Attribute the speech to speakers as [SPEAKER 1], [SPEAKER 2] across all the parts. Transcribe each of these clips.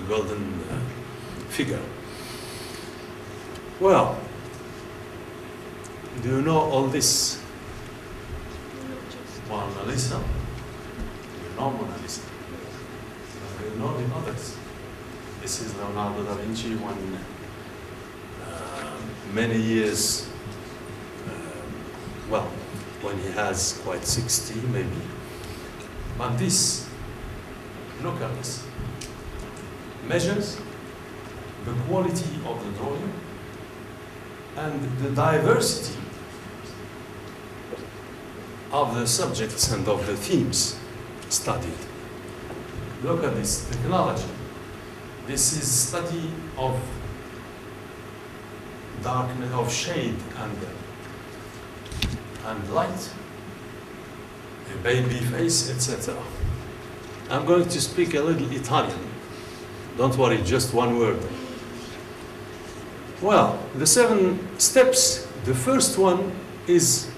[SPEAKER 1] golden figure. Well, do you know all this? Mona Lisa. You know Mona Lisa. Do you know the others? This is Leonardo da Vinci when many years, well, when he has quite 60 maybe. But this, look at this, measures the quality of the drawing and the diversity of the subjects and of the themes studied. Look at this technology. This is study of darkness, of shade and light, a baby face, etc. I'm going to speak a little Italian. Don't worry, just one word. Well, the 7 steps, the first one is,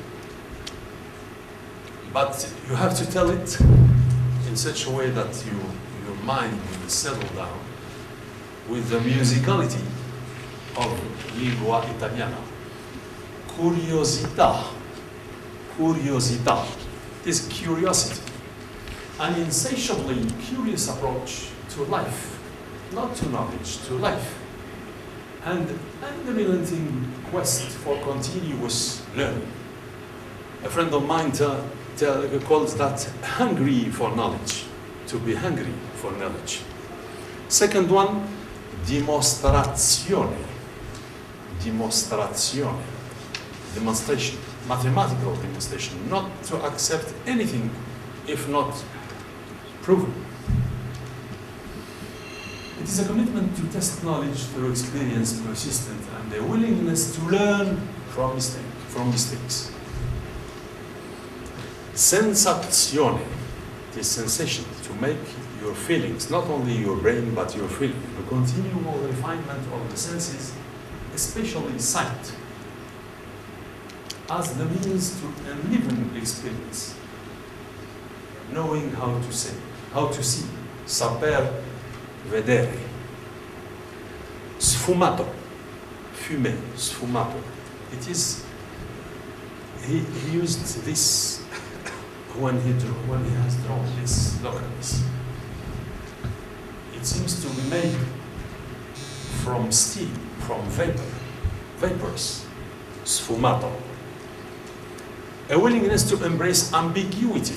[SPEAKER 1] but you have to tell it in such a way that your mind will settle down with the musicality of lingua italiana. Curiosità. Curiosità is curiosity, an insatiably curious approach to life, not to knowledge, to life, and unrelenting quest for continuous learning. A friend of mine calls that hungry for knowledge, to be hungry for knowledge. Second one, dimostrazione. Dimostrazione. Demonstration. Mathematical demonstration. Not to accept anything if not proven. It is a commitment to test knowledge through experience, persistent, and a willingness to learn from mistakes. Sensazione. It is sensation, to make your feelings, not only your brain, but your feeling. The continual refinement of the senses, especially sight, as the means to enliven experience. Knowing how to see, saper vedere. Sfumato, fumer, sfumato. It is, he used this when he has drawn this, look at this. It seems to be made from steam, from vapors, sfumato. A willingness to embrace ambiguity,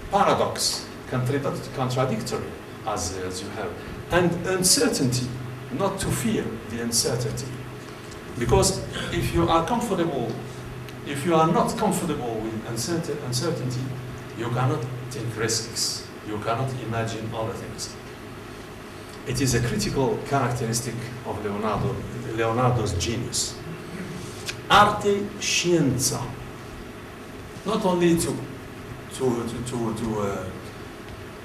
[SPEAKER 1] paradox, contradictory, as you have, and uncertainty, not to fear the uncertainty. Because if you are comfortable, if you are not comfortable with uncertainty, you cannot take risks, you cannot imagine other things. It is a critical characteristic of Leonardo's genius. Arte, scienza. Not only to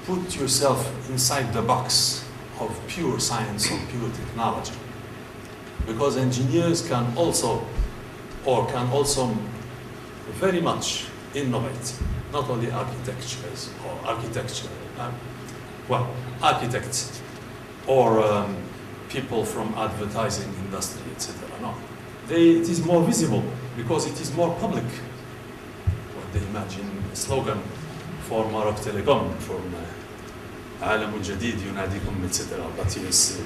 [SPEAKER 1] put yourself inside the box of pure science or pure technology, because engineers can also very much innovate, not only architects or people from advertising industry, etc. No, it is more visible because it is more public. What they imagine, a slogan for Morocco Telecom, from عالم جديد يناديكم, etc. But yes,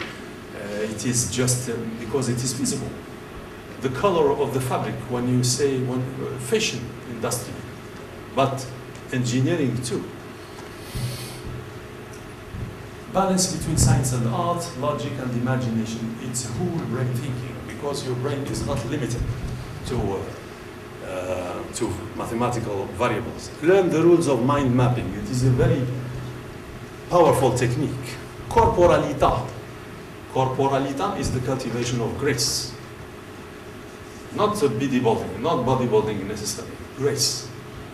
[SPEAKER 1] it is just because it is visible. The color of the fabric, when you say fashion industry, but engineering too. Balance between science and art, logic and imagination. It's whole brain thinking, because your brain is not limited to mathematical variables. Learn the rules of mind mapping. It is a very powerful technique. Corporalità. Corporalità is the cultivation of grace. Not bodybuilding, not bodybuilding necessarily. Grace.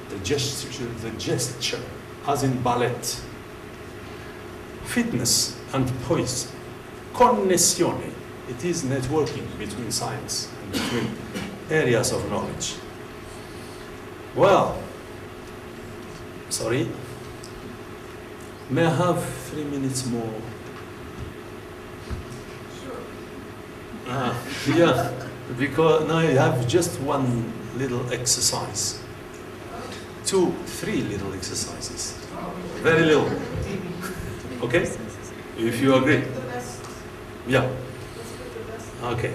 [SPEAKER 1] The gesture, as in ballet. Fitness and poise. Connessione. It is networking between science and between areas of knowledge. Well, sorry. May I have 3 minutes more? Yeah, because now you have just one little exercise. 2, 3 little exercises. Very little. Okay? If you agree. Yeah. Okay.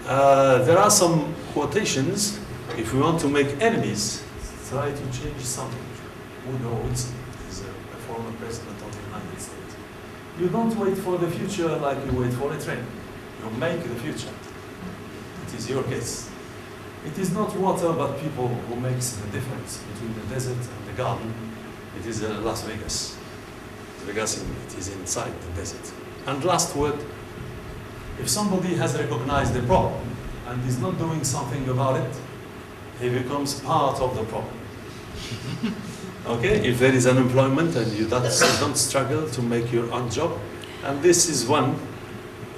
[SPEAKER 1] There are some quotations. If we want to make enemies, try to change something. Woodrow Wilson is a former president of the United States. You don't wait for the future like you wait for a train. You make the future. It is your case. It is not water, but people who makes the difference between the desert and the garden. It is Las Vegas. Vegas, it is inside the desert. And last word, if somebody has recognized the problem and is not doing something about it, he becomes part of the problem. Okay, if there is unemployment and you don't struggle to make your own job, and this is one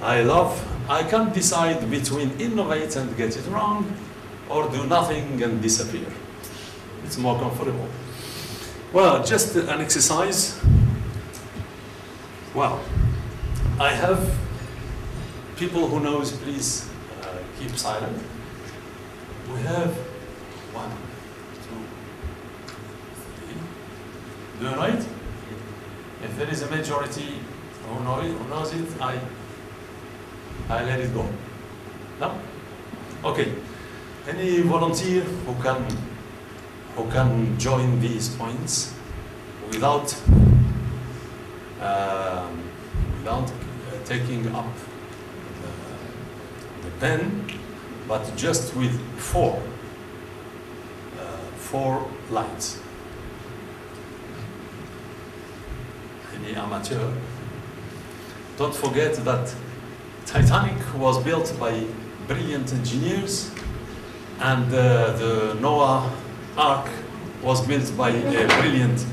[SPEAKER 1] I love. I can't decide between innovate and get it wrong, or do nothing and disappear. It's more comfortable. Well, just an exercise. Well, I have people who knows, please keep silent. We have 1, 2, 3. Do you know it? If there is a majority who knows it, I let it go. No? Okay. Any volunteer who can join these points without taking up the pen, but just with 4 lines. Any amateur? Don't forget that Titanic was built by brilliant engineers, and the Noah Ark was built by a brilliant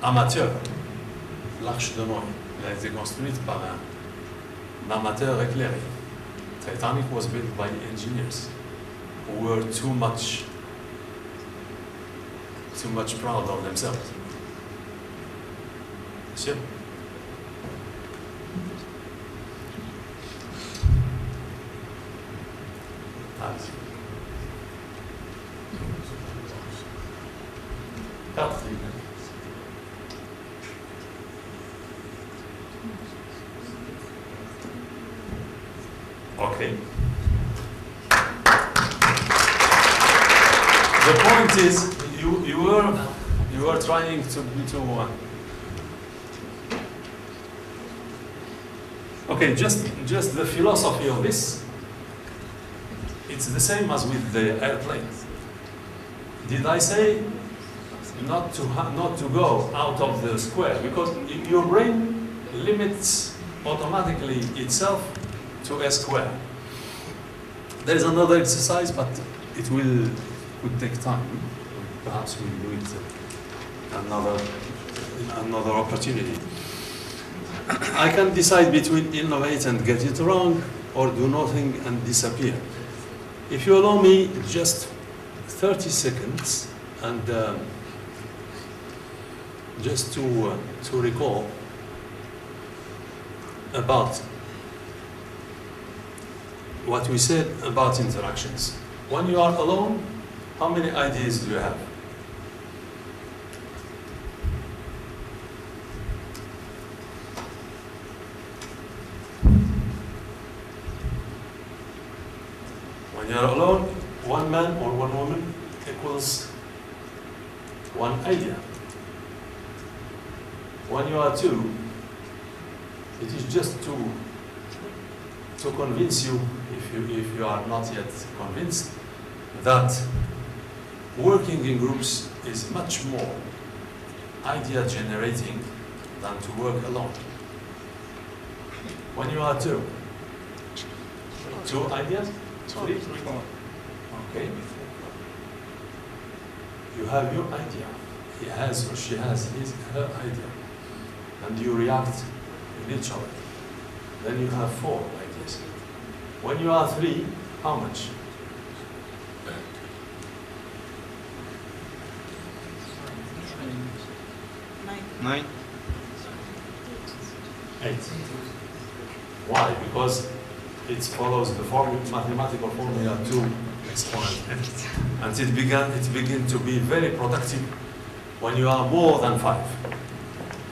[SPEAKER 1] amateur. L'Arche de Noé a été construite par un amateur éclairé. Titanic was built by engineers who were too much proud of themselves. Monsieur? Okay. The point is, you were trying to okay, just the philosophy of this. It's the same as with the airplane. Did I say not to go out of the square? Because your brain limits automatically itself to a square. There is another exercise, but it would take time. Perhaps we'll do it another opportunity. I can decide between innovate and get it wrong, or do nothing and disappear. If you allow me just 30 seconds, and just to recall about what we said about interactions. When you are alone, how many ideas do you have? When you are alone, one man or one woman equals one idea. When you are two, it is just to convince you, if you are not yet convinced, that working in groups is much more idea generating than to work alone. When you are two ideas? 3? Okay. You have your idea. He has or she has her idea. And you react with each other. Then you have 4 ideas. When you are 3, how much?
[SPEAKER 2] 9.
[SPEAKER 1] 8. Why? Because it follows the mathematical formula 2 exponent n. And it began to be very productive when you are more than 5.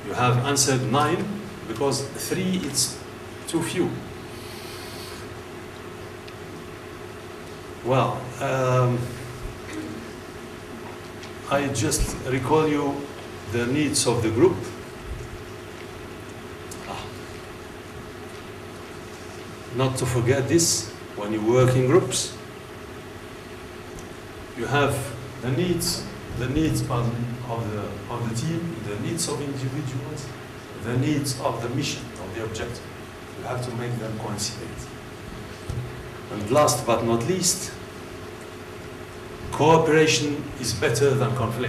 [SPEAKER 1] You have answered 9 because 3 it's too few. Well, I just recall you the needs of the group. Not to forget this, when you work in groups, you have the needs of the team, the needs of individuals, the needs of the mission, of the objective. You have to make them coincide. And last but not least, cooperation is better than conflict.